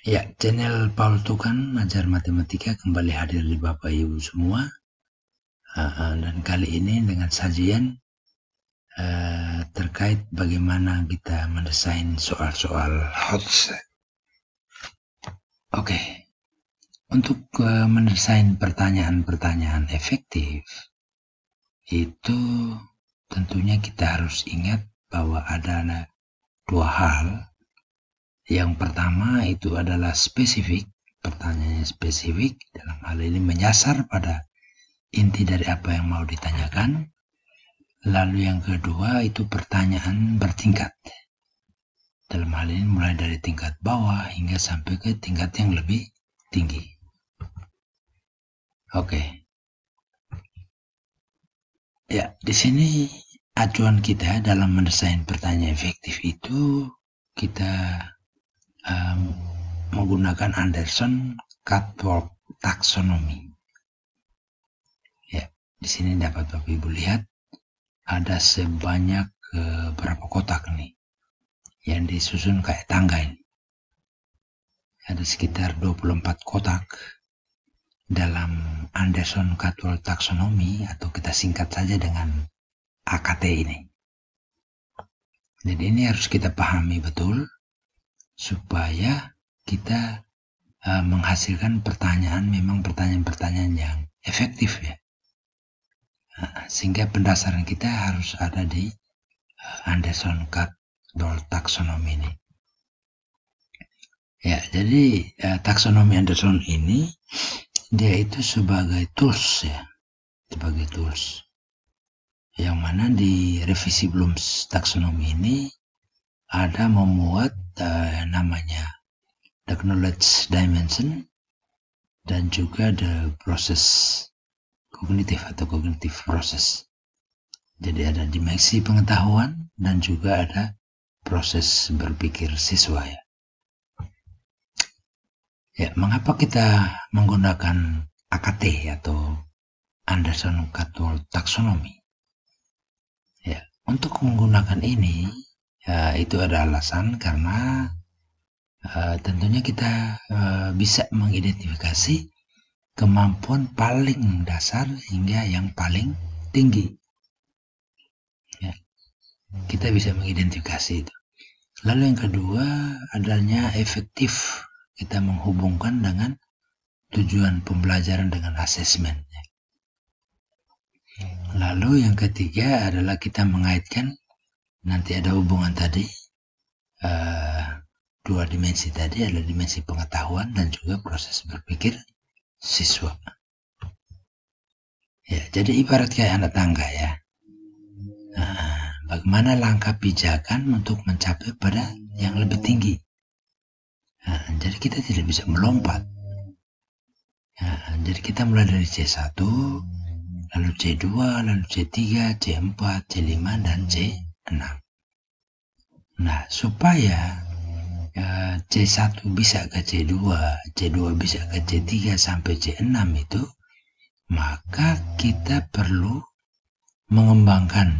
Ya, channel Paul Tukan Ajar Matematika kembali hadir di Bapak Ibu semua. Dan kali ini dengan sajian terkait bagaimana kita mendesain soal-soal HOTS. Oke, untuk mendesain pertanyaan-pertanyaan efektif, itu tentunya kita harus ingat bahwa ada dua hal. Yang pertama itu adalah spesifik, pertanyaannya spesifik, dalam hal ini menyasar pada inti dari apa yang mau ditanyakan. Lalu yang kedua itu pertanyaan bertingkat. Dalam hal ini mulai dari tingkat bawah hingga sampai ke tingkat yang lebih tinggi. Oke. Ya, di sini acuan kita dalam mendesain pertanyaan efektif itu kita menggunakan Anderson-Caldwell taxonomy. Ya, di sini dapat Bapak Ibu lihat ada sebanyak berapa kotak nih yang disusun kayak tangga ini. Ada sekitar 24 kotak dalam Anderson-Caldwell taxonomy, atau kita singkat saja dengan AKT ini. Jadi ini harus kita pahami betul supaya kita menghasilkan pertanyaan, memang pertanyaan-pertanyaan yang efektif ya. Sehingga pendasar kita harus ada di Anderson-Caldwell taxonomy ini. Ya, jadi taksonomi Anderson ini dia itu sebagai tools ya, sebagai tools. Yang mana di revisi Bloom's taksonomi ini ada memuat namanya the knowledge dimension dan juga the process kognitif atau cognitive process. Jadi ada dimensi pengetahuan dan juga ada proses berpikir siswa ya. Ya, mengapa kita menggunakan AKT atau Anderson-Caldwell taxonomy? Ya, untuk menggunakan ini ya, itu ada alasan karena tentunya kita bisa mengidentifikasi kemampuan paling dasar hingga yang paling tinggi. Ya, kita bisa mengidentifikasi itu. Lalu yang kedua adanya efektif, kita menghubungkan dengan tujuan pembelajaran dengan asesmen. Lalu yang ketiga adalah kita mengaitkan, nanti ada hubungan tadi, dua dimensi tadi adalah dimensi pengetahuan dan juga proses berpikir siswa. Ya, jadi ibarat kayak anak tangga ya. Bagaimana langkah pijakan untuk mencapai pada yang lebih tinggi. Jadi kita tidak bisa melompat. Jadi kita mulai dari C1, lalu C2, lalu C3, C4, C5, dan C6. Nah, supaya C1 bisa ke C2, C2 bisa ke C3 sampai C6 itu, maka kita perlu mengembangkan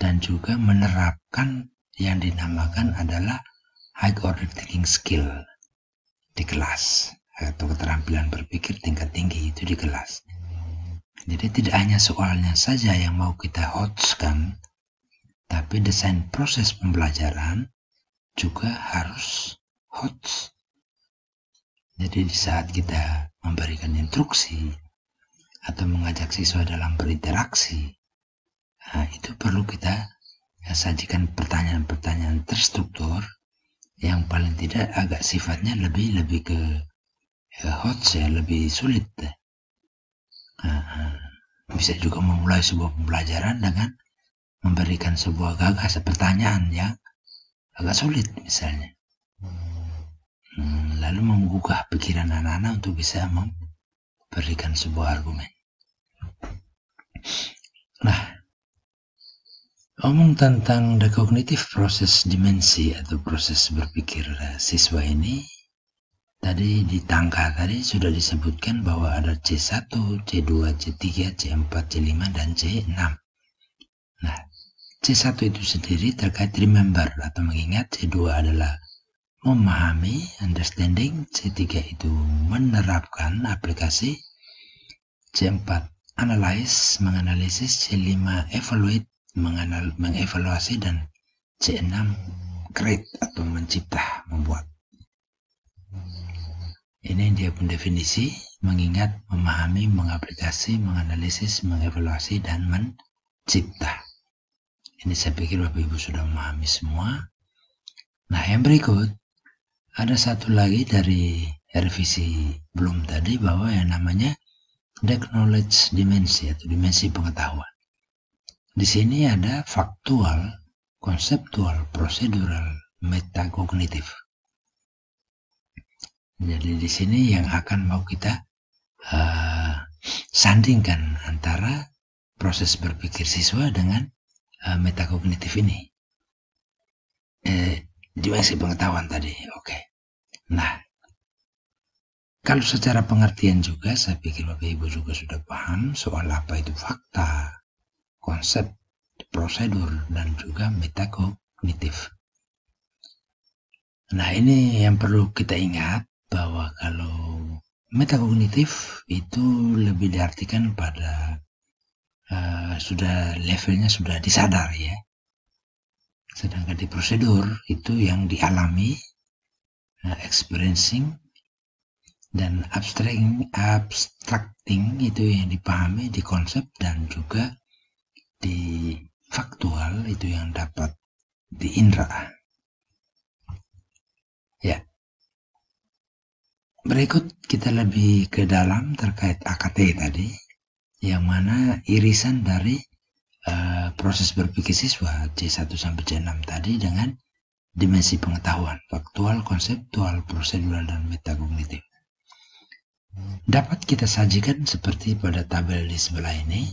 dan juga menerapkan yang dinamakan adalah high order thinking skill di kelas, atau keterampilan berpikir tingkat tinggi itu di kelas. Jadi tidak hanya soalnya saja yang mau kita hotskan, tapi desain proses pembelajaran juga harus hots. Jadi di saat kita memberikan instruksi atau mengajak siswa dalam berinteraksi, itu perlu kita sajikan pertanyaan-pertanyaan terstruktur yang paling tidak agak sifatnya lebih ke hots ya, lebih sulit. Bisa juga memulai sebuah pembelajaran dengan memberikan sebuah gagasan pertanyaan yang agak sulit misalnya. Lalu menggugah pikiran anak-anak untuk bisa memberikan sebuah argumen. Nah, omong tentang the cognitive process dimensi atau proses berpikir siswa ini, tadi di tangga tadi sudah disebutkan bahwa ada C1, C2, C3, C4, C5, dan C6. Nah, C1 itu sendiri terkait remember atau mengingat, C2 adalah memahami, understanding. C3 itu menerapkan aplikasi. C4 analyze, menganalisis. C5 evaluate, mengevaluasi. Dan C6 create atau mencipta, membuat. Ini dia pendefinisi: mengingat, memahami, mengaplikasi, menganalisis, mengevaluasi, dan mencipta. Ini saya pikir Bapak Ibu sudah memahami semua. Nah, yang berikut ada satu lagi dari revisi belum tadi, bahwa yang namanya deep knowledge dimensi atau dimensi pengetahuan. Di sini ada faktual, konseptual, prosedural, metakognitif. Jadi di sini yang akan mau kita sandingkan antara proses berpikir siswa dengan metakognitif ini. Dimensi pengetahuan tadi, oke. Nah, kalau secara pengertian juga, saya pikir Bapak Ibu juga sudah paham soal apa itu fakta, konsep, prosedur, dan juga metakognitif. Nah, ini yang perlu kita ingat, bahwa kalau metakognitif itu lebih diartikan pada sudah levelnya sudah disadari ya. Sedangkan di prosedur itu yang dialami, experiencing, dan abstracting itu yang dipahami di konsep, dan juga di faktual itu yang dapat diindra. Ya. Berikut kita lebih ke dalam terkait AKT tadi, yang mana irisan dari proses berpikir siswa C1 sampai C6 tadi dengan dimensi pengetahuan, faktual, konseptual, prosedural, dan metakognitif. Dapat kita sajikan seperti pada tabel di sebelah ini.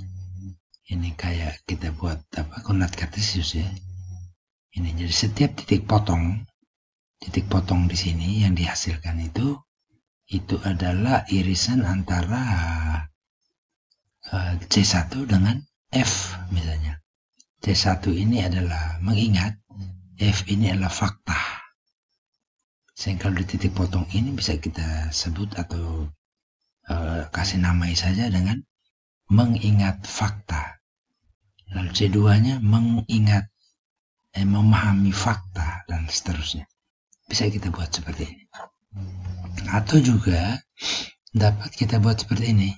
Ini kayak kita buat koordinat kartesius ya. Ini jadi setiap titik potong di sini yang dihasilkan itu adalah irisan antara C1 dengan F misalnya. C1 ini adalah mengingat, F ini adalah fakta. Sehingga kalau di titik potong ini bisa kita sebut atau kasih namai saja dengan mengingat fakta. Lalu C2-nya mengingat, memahami fakta, dan seterusnya. Bisa kita buat seperti ini. Atau juga dapat kita buat seperti ini.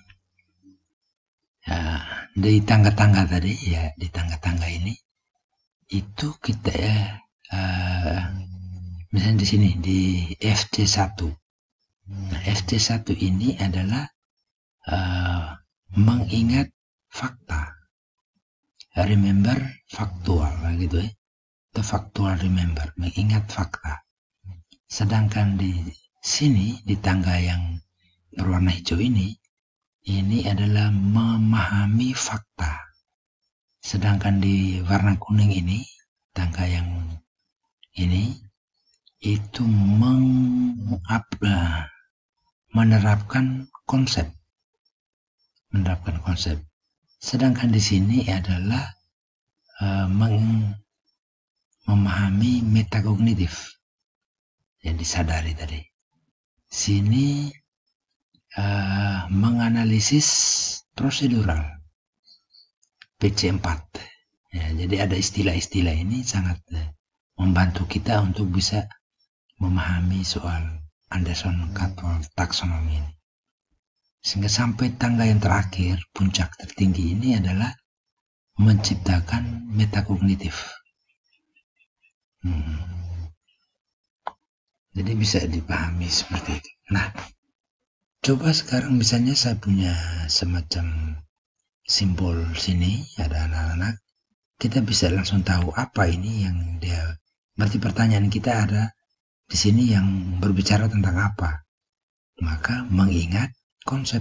Ya, di tangga-tangga tadi ya, di tangga-tangga ini itu kita misalnya di sini di FC1. Nah, FC1 ini adalah mengingat fakta. Remember faktual gitu ya. Itu faktual remember, mengingat fakta. Sedangkan di sini, di tangga yang berwarna hijau ini adalah memahami fakta. Sedangkan di warna kuning ini, tangga yang ini, itu menerapkan konsep. Sedangkan di sini adalah memahami metakognitif. Yang disadari tadi. Sini menganalisis prosedural, PC4. Ya, jadi ada istilah-istilah ini sangat membantu kita untuk bisa memahami soal Anderson-Cadwell taksonomi ini. Sehingga sampai tangga yang terakhir, puncak tertinggi ini adalah menciptakan metakognitif. Jadi bisa dipahami seperti itu. Nah, coba sekarang misalnya saya punya semacam simbol sini, ada anak-anak. Kita bisa langsung tahu apa ini yang dia. Berarti pertanyaan kita ada di sini yang berbicara tentang apa. Maka mengingat konsep.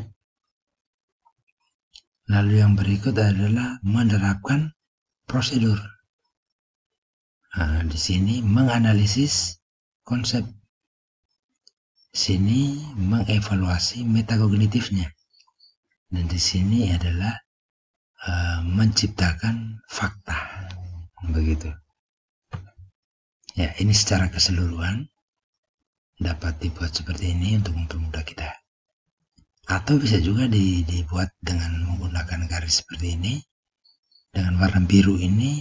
Lalu yang berikut adalah menerapkan prosedur. Nah, di sini menganalisis konsep. Sini mengevaluasi metakognitifnya, dan di sini adalah menciptakan fakta, begitu. Ya, ini secara keseluruhan. dapat dibuat seperti ini untuk mempermudah kita. Atau bisa juga dibuat dengan menggunakan garis seperti ini. Dengan warna biru ini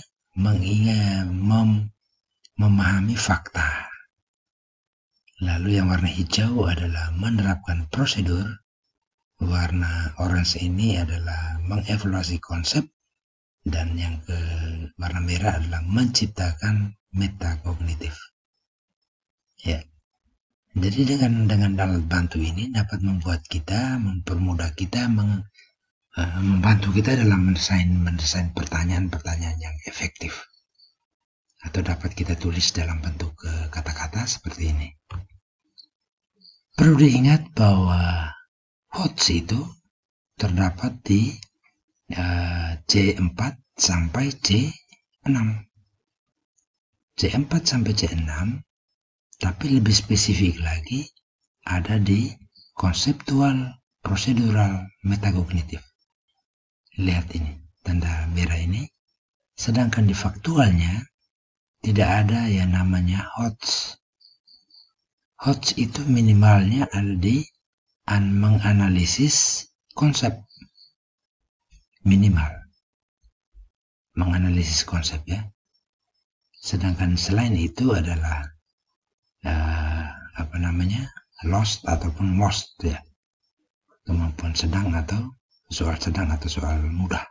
memahami fakta. Lalu yang warna hijau adalah menerapkan prosedur. Warna orange ini adalah mengevaluasi konsep. Dan yang ke warna merah adalah menciptakan metakognitif. Ya. Jadi dengan alat bantu ini dapat mempermudah kita, membantu kita dalam mendesain pertanyaan-pertanyaan yang efektif. Atau dapat kita tulis dalam bentuk kata-kata seperti ini. Perlu diingat bahwa HOTS itu terdapat di C4 sampai C6. C4 sampai C6, tapi lebih spesifik lagi ada di konseptual, prosedural, metakognitif. Lihat ini, tanda merah ini. Sedangkan di faktualnya tidak ada yang namanya HOTS. HOTS itu minimalnya ada di menganalisis konsep. Minimal. Menganalisis konsep ya. Sedangkan selain itu adalah lost ataupun most ya, kemampuan sedang atau soal mudah.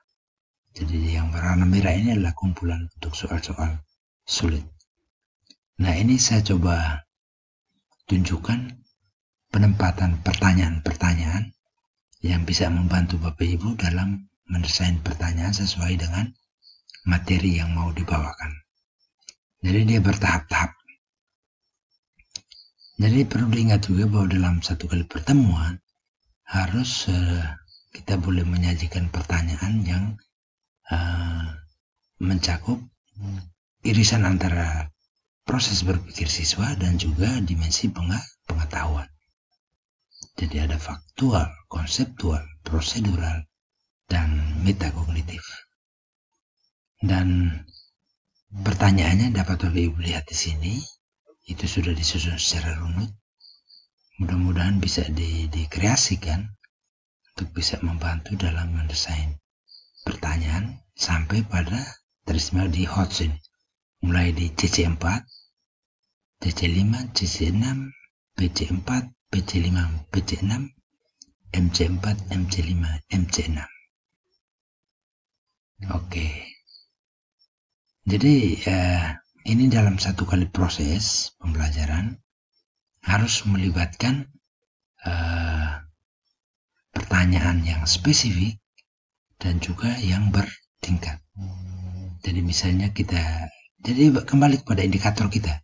Jadi yang warna merah ini adalah kumpulan untuk soal-soal sulit. Nah, ini saya coba tunjukkan penempatan pertanyaan-pertanyaan yang bisa membantu Bapak Ibu dalam mendesain pertanyaan sesuai dengan materi yang mau dibawakan. Jadi dia bertahap-tahap. Jadi perlu diingat juga bahwa dalam satu kali pertemuan harus kita boleh menyajikan pertanyaan yang mencakup irisan antara proses berpikir siswa dan juga dimensi pengetahuan. Jadi ada faktual, konseptual, prosedural, dan metakognitif. Dan pertanyaannya dapat Bapak Ibu lihat di sini. Itu sudah disusun secara runut. Mudah-mudahan bisa dikreasikan untuk bisa membantu dalam mendesain pertanyaan sampai pada tersimak di HOTS ini. Mulai di CC4, CC5, CC6, PC4, PC5, PC6, MC4, MC5, MC6. Oke. Jadi ini dalam satu kali proses pembelajaran harus melibatkan pertanyaan yang spesifik dan juga yang bertingkat. Jadi misalnya jadi kembali kepada indikator kita.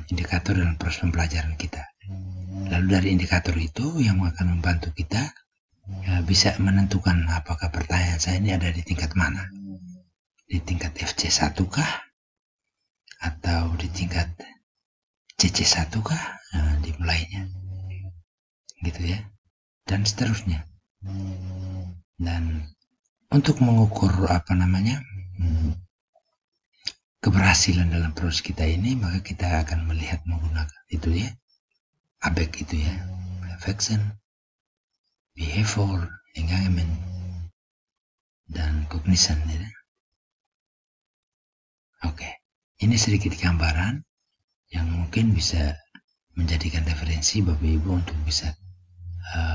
Indikator dalam proses pembelajaran kita. Lalu dari indikator itu yang akan membantu kita bisa menentukan apakah pertanyaan saya ini ada di tingkat mana. Di tingkat FC1 kah? Atau di tingkat CC1 kah? Nah, dimulainya. Gitu ya. Dan seterusnya. Dan untuk mengukur keberhasilan dalam proses kita ini, maka kita akan melihat menggunakan itu ya. ABEC itu ya. Affection, Behavior, Engagement, dan Cognition ya. Oke. Ini sedikit gambaran yang mungkin bisa menjadikan referensi Bapak Ibu untuk bisa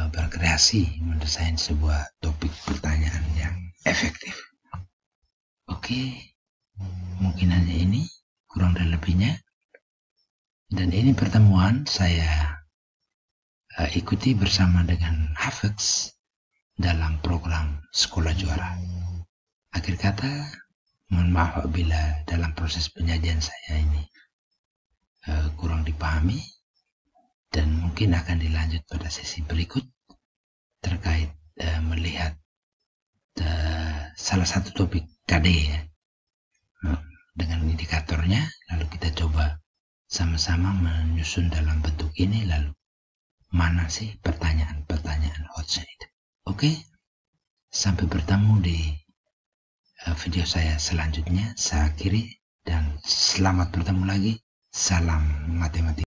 berkreasi mendesain sebuah topik pertanyaan yang efektif. Oke, mungkin hanya ini, kurang dan lebihnya. Dan ini pertemuan saya ikuti bersama dengan HAFEX dalam program Sekolah Juara. Akhir kata, mohon maaf apabila dalam proses penyajian saya ini kurang dipahami, dan mungkin akan dilanjut pada sesi berikut terkait melihat salah satu topik KD ya, dengan indikatornya, lalu kita coba sama-sama menyusun dalam bentuk ini, lalu mana sih pertanyaan-pertanyaan HOTS itu. Oke, sampai bertemu di video saya selanjutnya. Saya akhiri dan selamat bertemu lagi. Salam matematika.